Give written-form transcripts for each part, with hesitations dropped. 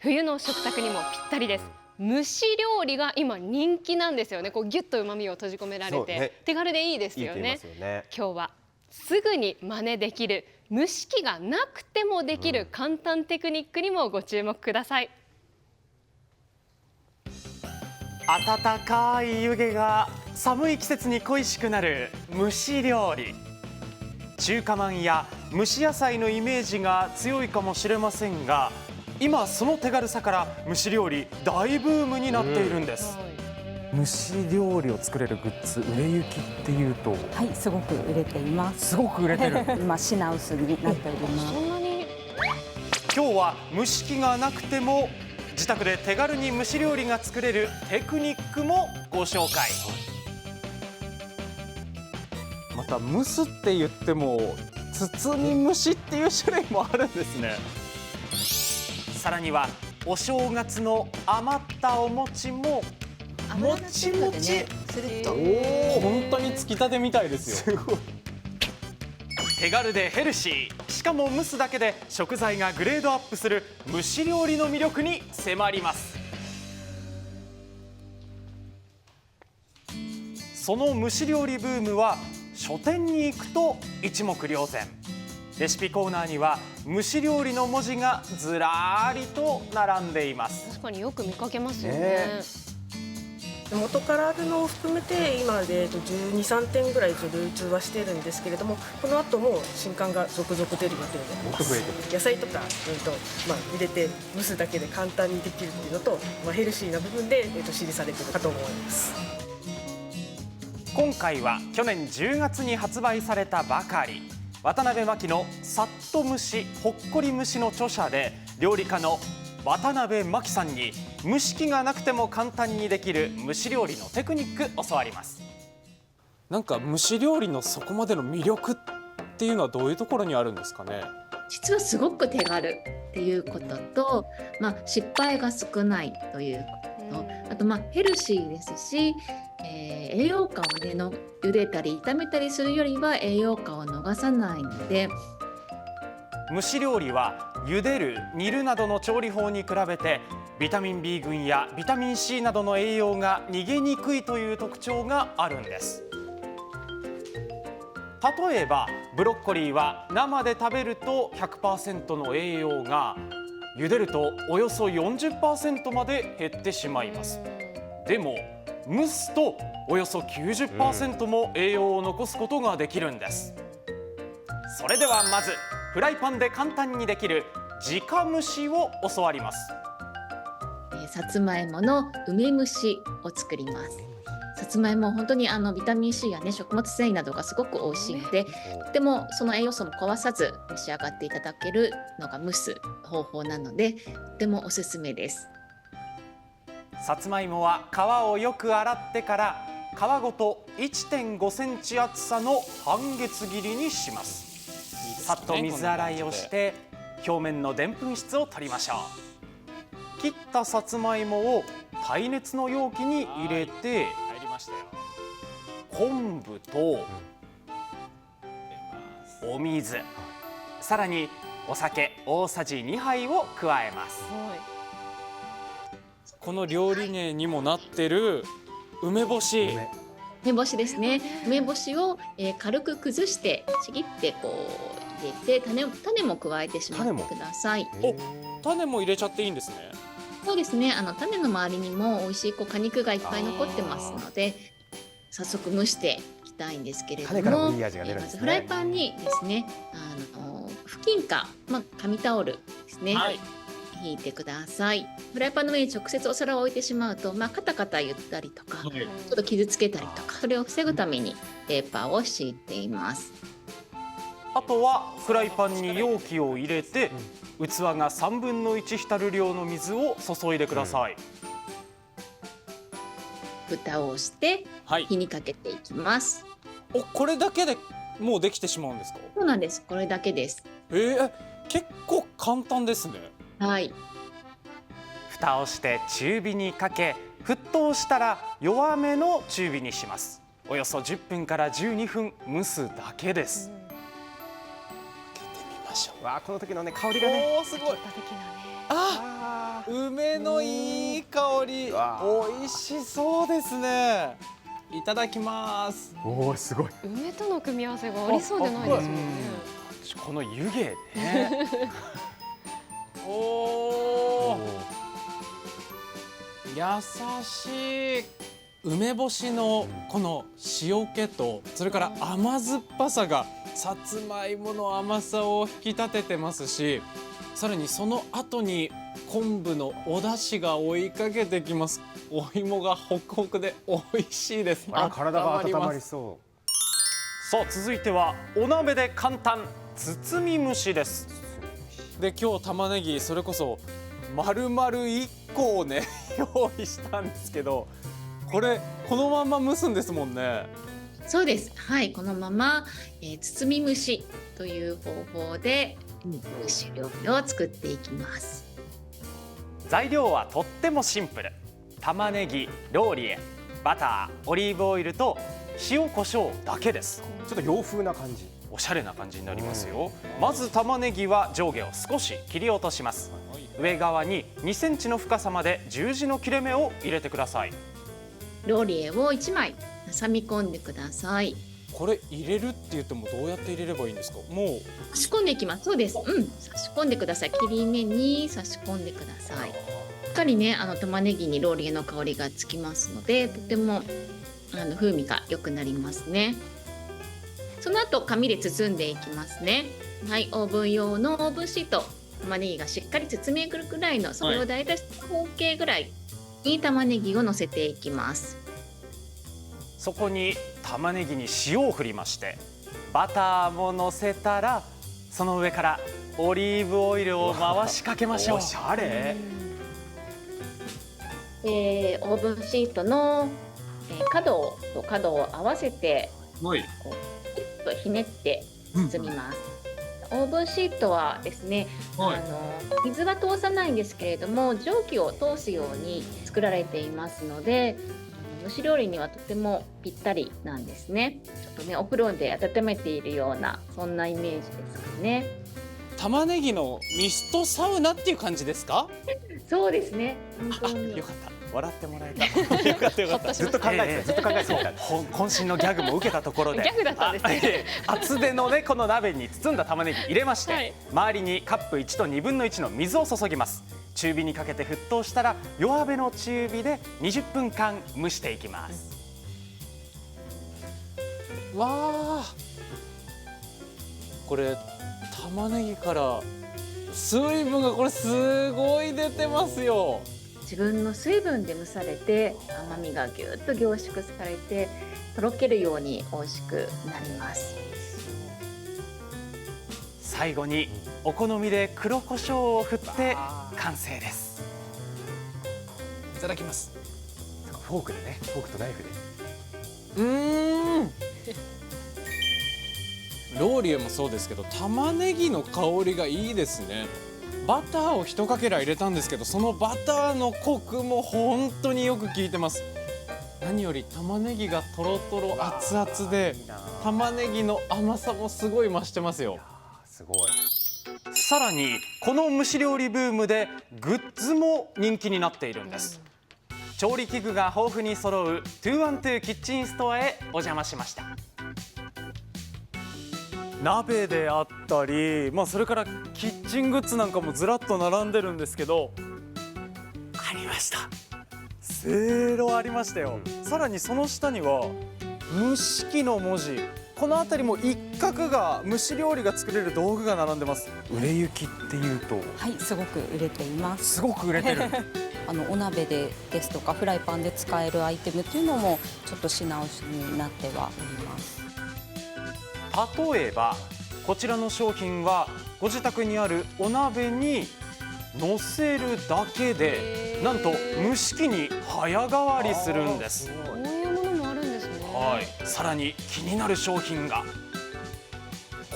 冬の食卓にもぴったりです。蒸し料理が今人気なんですよね。こうギュッと旨味を閉じ込められて、ね、手軽でいいですよね。今日はすぐに真似できる、蒸し器がなくてもできる簡単テクニックにもご注目ください。温かい湯気が寒い季節に恋しくなる蒸し料理。中華まんや蒸し野菜のイメージが強いかもしれませんが、今その手軽さから蒸し料理大ブームになっているんです。蒸し料理を作れるグッズ、売れ行きっていうと、はい、すごく売れています。すごく売れてる。今品薄になっております。そんなに今日は蒸し器がなくても自宅で手軽に蒸し料理が作れるテクニックもご紹介。また蒸すって言っても包み蒸しっていう種類もあるんですね。さらにはお正月の余ったお餅ももちもち、するっと。本当につきたてみたいですよ。手軽でヘルシー、しかも蒸すだけで食材がグレードアップする蒸し料理の魅力に迫ります。その蒸し料理ブームは書店に行くと一目瞭然。レシピコーナーには蒸し料理の文字がずらりと並んでいます。確かによく見かけますよね。元からあるのを含めて今で12、3点ぐらい流通はしてるんですけれども、この後も新刊が続々出る予定で、野菜とか、入れて蒸すだけで簡単にできるっていうのと、ヘルシーな部分で、支持されてるかと思います。今回は去年10月に発売されたばかり、渡辺真希のさっと蒸しほっこり蒸しの著者で料理家の渡辺真希さんに蒸し器がなくても簡単にできる蒸し料理のテクニック教わります。なんか蒸し料理のそこまでの魅力っていうのはどういうところにあるんですかね。実はすごく手軽っていうことと、失敗が少ないということと、あとヘルシーですし、栄養価をね茹でたり炒めたりするよりは栄養価を逃さないので、蒸し料理は茹でる、煮るなどの調理法に比べてビタミン B 群やビタミン C などの栄養が逃げにくいという特徴があるんです。例えばブロッコリーは生で食べると 100% の栄養が茹でるとおよそ 40% まで減ってしまいます。でも蒸すとおよそ 90% も栄養を残すことができるんです。それではまずフライパンで簡単にできる直蒸しを教わります。さつまいもの梅蒸しを作ります。さつまいも本当にビタミン C や食物繊維などがすごく美味しいので、とてもその栄養素も壊さず召し上がっていただけるのが蒸す方法なので、とてもおすすめです。さつまいもは皮をよく洗ってから皮ごと 1.5 センチ厚さの半月切りにします。さっと水洗いをして表面のでんぷん質を取りましょう。切ったさつまいもを耐熱の容器に入れて、昆布とお水、さらにお酒大さじ2杯を加えます。この料理名にもなってる梅干し。梅干しですね。梅干しを軽く崩してちぎってこう入れて、種も加えてしまってください。種も入れちゃっていいんですね。そうですね。種の周りにも美味しい果肉がいっぱい残ってますので、早速蒸していきたいんですけれども、種からもいい味が出るんでますずね。フライパンにですね、布巾か、紙タオルですね。引いてください。フライパンの上に直接お皿を置いてしまうと、カタカタ言ったりとか、ちょっと傷つけたりとか、それを防ぐためにペーパーを敷いています。あとはフライパンに容器を入れて、器が3分の1浸る量の水を注いでください。蓋をして火にかけていきます。これだけでもうできてしまうんですか。そうなんです。これだけです。結構簡単ですね。はい。蓋をして中火にかけ、沸騰したら弱めの中火にします。およそ10分から12分蒸すだけです。開けてみましょう。わあ、この時のね香りがね。おー、すごい。的なね。あ、梅のいい香り、美味しそうですね。いただきます。おお、すごい。梅との組み合わせがありそうでないですもんね。この湯気ね。おお、優しい梅干しのこの塩気と、それから甘酸っぱさがさつまいもの甘さを引き立ててますし、さらにその後に昆布のお出汁が追いかけてきます。お芋がホクホクで美味しいです。体が温まりす。そさあ続いてはお鍋で簡単包み蒸しです。で今日玉ねぎそれこそ丸々1個をね用意したんですけど、これこのまま蒸すんですもんね。そうです。はい、このまま、包み蒸しという方法で蒸し料理を作っていきます。材料はとってもシンプル。玉ねぎ、ローリエ、バター、オリーブオイルと塩コショウだけです。ちょっと洋風な感じ。おしゃれな感じになりますよ。まず玉ねぎは上下を少し切り落とします。上側に2センチの深さまで十字の切れ目を入れてください。ローリエを1枚挟み込んでください。これ入れるって言ってもどうやって入れればいいんですか？も差し込んでいきます。そうです。差し込んでください。切り目に差し込んでください。しっかりね、玉ねぎにローリエの香りがつきますので、とても風味が良くなりますね。その後紙で包んでいきますね。はい、オーブン用のオーブンシート、玉ねぎがしっかり包みえぐるくらいの、それを大体方形ぐらいに玉ねぎを乗せていきます。そこに玉ねぎに塩を振りまして、バターも乗せたら、その上からオリーブオイルを回しかけましょう。おしゃれ。オーブンシートの、角と角を合わせて、はい、こうちょっとひねって包みます。オーブンシートはですね、水は通さないんですけれども、蒸気を通すように作られていますので、蒸し料理にはとてもぴったりなんですね。ちょっとね、お風呂で温めているような、そんなイメージですかね。玉ねぎのミストサウナっていう感じですか？そうですね。本当によかった。笑ってもらえた。よかったよかった。ずっと考えてた。渾身のギャグも受けたところで、ギャグだったんですね。厚手のねこの鍋に包んだ玉ねぎ入れまして、周りにカップ1と2分の1の水を注ぎます。中火にかけて沸騰したら弱めの中火で20分間蒸していきます。わあ、これ玉ねぎから水分がこれすごい出てますよ。自分の水分で蒸されて、甘みがぎゅっと凝縮されて、とろけるように美味しくなります。最後にお好みで黒胡椒を振って完成です。いただきます。フォークでね、フォークとナイフで。ローリエもそうですけど、玉ねぎの香りがいいですね。バターを一かけら入れたんですけど、そのバターのコクも本当によく効いてます。何より玉ねぎがとろとろ熱々で、玉ねぎの甘さもすごい増してますよ。すごい。さらにこの蒸し料理ブームでグッズも人気になっているんです。調理器具が豊富に揃う212キッチンストアへお邪魔しました。鍋であったり、それからキッチングッズなんかもずらっと並んでるんですけど、ありました。せいろありましたよ。さらにその下には蒸し器の文字、この辺りも一角が蒸し料理が作れる道具が並んでます。売れ行きっていうと、はい、すごく売れています。すごく売れてる。お鍋ですとかフライパンで使えるアイテムっていうのもちょっと品薄になってはおります。例えばこちらの商品はご自宅にあるお鍋に乗せるだけで、なんと蒸し器に早変わりするんです。こういうものもあるんですね。はい、さらに気になる商品が。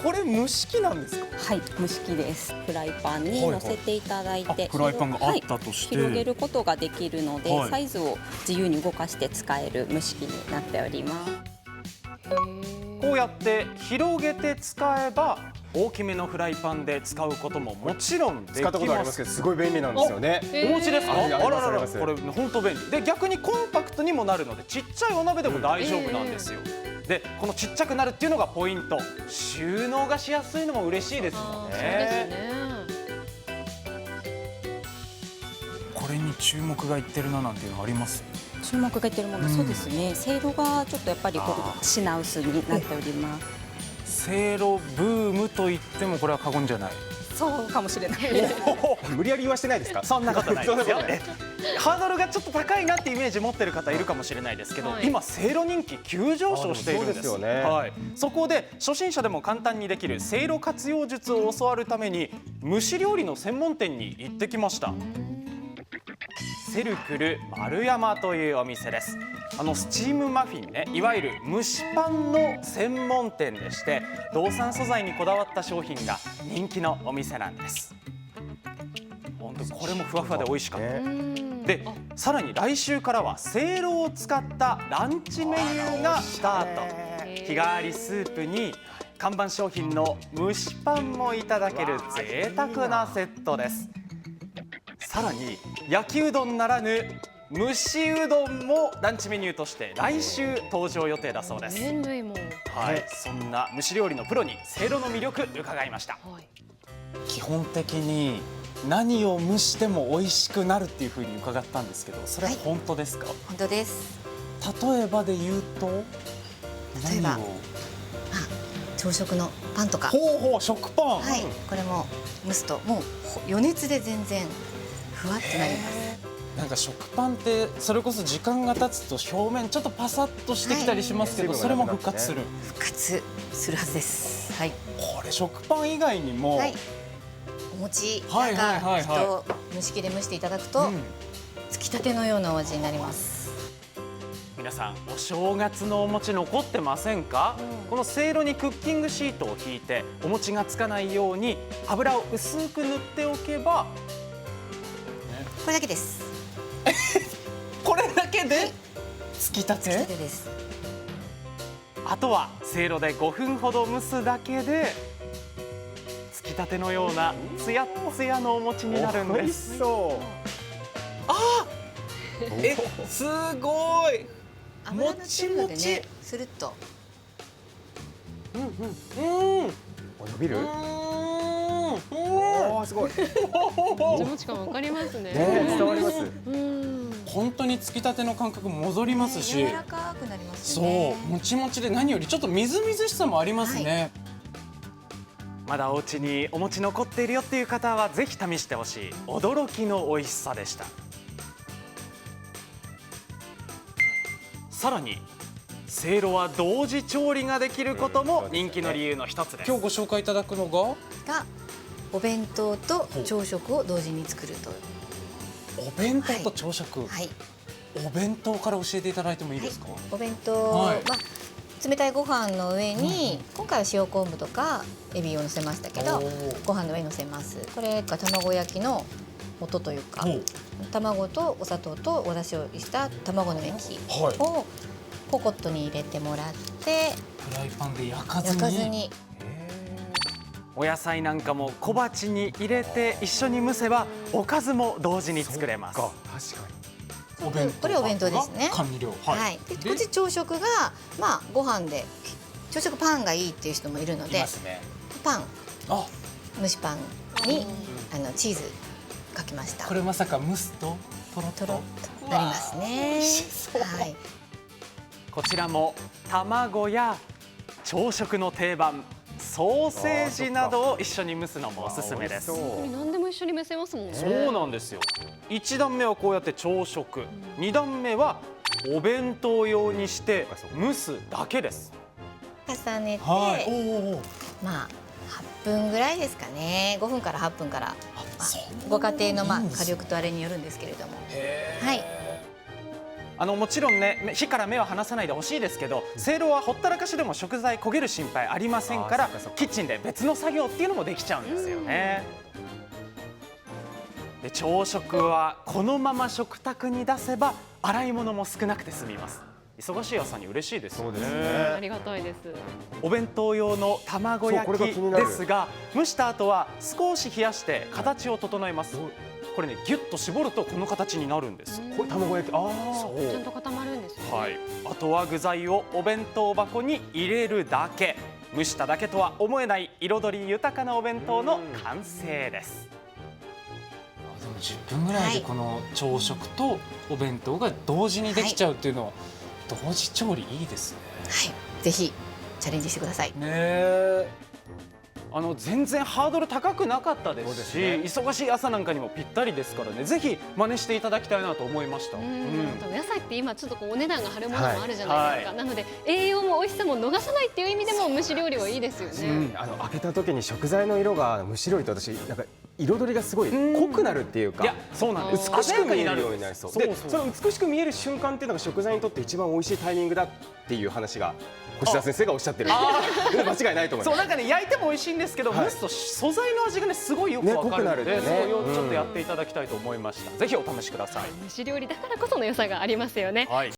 これ蒸し器なんですか？はい、蒸し器です。フライパンに乗せていただいて、フライパンがあったとして、広げることができるので、サイズを自由に動かして使える蒸し器になっております。こうやって広げて使えば大きめのフライパンで使うことももちろんできます。使ったことありますけどすごい便利なんですよね。お持ちですか？ありますあららら、ありますこれ本当便利で、逆にコンパクトにもなるのでちっちゃいお鍋でも大丈夫なんですよ。でこのちっちゃくなるっていうのがポイント。収納がしやすいのも嬉しいですよそうですね。これに注目がいってるななんていうのあります？注目がいってるもの、そうですね。せいろがちょっとやっぱりこう品薄になっております。せいろブームと言ってもこれは過言じゃない。そうかもしれない。無理やり言わしてないですか？そんなことないですよ。そんなことないハードルがちょっと高いなってイメージ持ってる方いるかもしれないですけど、はい今せいろ人気急上昇しているんです。そうですよねはい。そこで初心者でも簡単にできるせいろ活用術を教わるために蒸し料理の専門店に行ってきました。セルクル丸山というお店です。スチームマフィンね、いわゆる蒸しパンの専門店でして、道産素材にこだわった商品が人気のお店なんです。本当これもふわふわで美味しかった。でさらに来週からはせいろを使ったランチメニューがスタート。日替わりスープに看板商品の蒸しパンもいただける贅沢なセットです。さらに焼きうどんならぬ蒸しうどんもランチメニューとして来週登場予定だそうです。麺類も。はい、そんな蒸し料理のプロにせいろの魅力伺いました。はい。基本的に何を蒸しても美味しくなるっていうふうに伺ったんですけど、それは本当ですか？本当です。例えばで言うと例えば何を朝食のパンとか、ほうほう食パン、はい、これも蒸すともう余熱で全然ふわってなります。なんか食パンってそれこそ時間が経つと表面ちょっとパサッとしてきたりしますけど、はいそれも復活する。復活するはずです。はい。これ食パン以外にも、はい。お餅はいはいはいはいきっと蒸し器で蒸していただくと、うんつきたてのようなお味になります。皆さんお正月のお餅残ってませんか？このせいろにクッキングシートを引いてお餅がつかないように油を薄く塗っておけば、これだけです。これだけでつきたつきたて？てです。あとはせいろで5分ほど蒸すだけでつきたてのようなつやっつやのお餅になるん美味しです。そすごい。油塗ってるのでもちもね、スルッと。うんう。伸びる？おーすごい。もちもち感わかりますね。ね伝わります。うん。本当につきたての感覚戻りますし、柔らかくなりますそよね。うもちもちで何よりちょっとみずみずしさもありますね。まだお家にお餅残っているよっていう方はぜひ試してほしい驚きの美味しさでした。さらにせいろは同時調理ができることも人気の理由の一つです。今日ご紹介いただくのががお弁当と朝食を同時に作ると。お弁当と朝食、はい。お弁当から教えていただいてもいいですか？お弁当、はいまあ冷たいご飯の上に、今回は塩昆布とかエビを乗せましたけど、ご飯の上に乗せます。これが卵焼きの元というか、ほう卵とお砂糖とお出汁をした卵の液はいをポコットに入れてもらってフライパンで焼かず焼にかずにお野菜なんかも小鉢に入れて一緒に蒸せばおかずも同時に作れます。確かお弁当これお弁当ですね。管理量はい。でこっち朝食がまあご飯で朝食パンがいいっていう人もいるのいでますね。パンあ、蒸しパンにチーズかけました。これまさか蒸すととろっととろっとなりますね。はい。こちらも卵や朝食の定番ソーセージなどを一緒に蒸すのもおすすめです。美味しそう何でも一緒に蒸せますもんね。そうなんですよ。1段目はこうやって朝食、2段目はお弁当用にして蒸すだけです。重ねて、はい。おお。まあ8分ぐらいですかね。5分から8分から。そうご家庭のまあいいんです火力とあれによるんですけれども。はい。もちろんね火から目を離さないでほしいですけど、せいろはほったらかしでも食材焦げる心配ありませんからあーそっかそっかキッチンで別の作業っていうのもできちゃうんですよね。で朝食はこのまま食卓に出せば洗い物も少なくて済みます。忙しい朝に嬉しいですよね。ありがたいです。お弁当用の卵焼そうこれがき気になるですが、蒸した後は少し冷やして形を整えます。これね、ギュッと絞るとこの形になるんです。これ卵焼き、ちゃんと固まるんですよね。はい、あとは具材をお弁当箱に入れるだけ。蒸しただけとは思えない彩り豊かなお弁当の完成です。でも10分ぐらいでこの朝食とお弁当が同時にできちゃうっていうのは、同時調理いいですね。はい、ぜひチャレンジしてください。ね、全然ハードル高くなかったですし、忙しい朝なんかにもぴったりですからね、ぜひ真似していただきたいなと思いました。お野菜って今ちょっとお値段が張るものもあるじゃないですか。なので栄養も美味しさも逃さないっていう意味でも蒸し料理はいいですよね。開けた時に食材の色が蒸し料理と私なんか彩りがすごい濃くなるっていうか、そうなんです。美しく見えるようになりそう。で、そうその美しく見える瞬間っていうのが食材にとって一番美味しいタイミングだっていう話が越田先生がおっしゃってる。間違いないと思います。そうなんかね、焼いても美味しいんですけど、蒸すと素材の味がねすごいよくわかるので、それをちょっとやっていただきたいと思いました。ぜひお試しください。蒸し料理だからこその良さがありますよね。はい。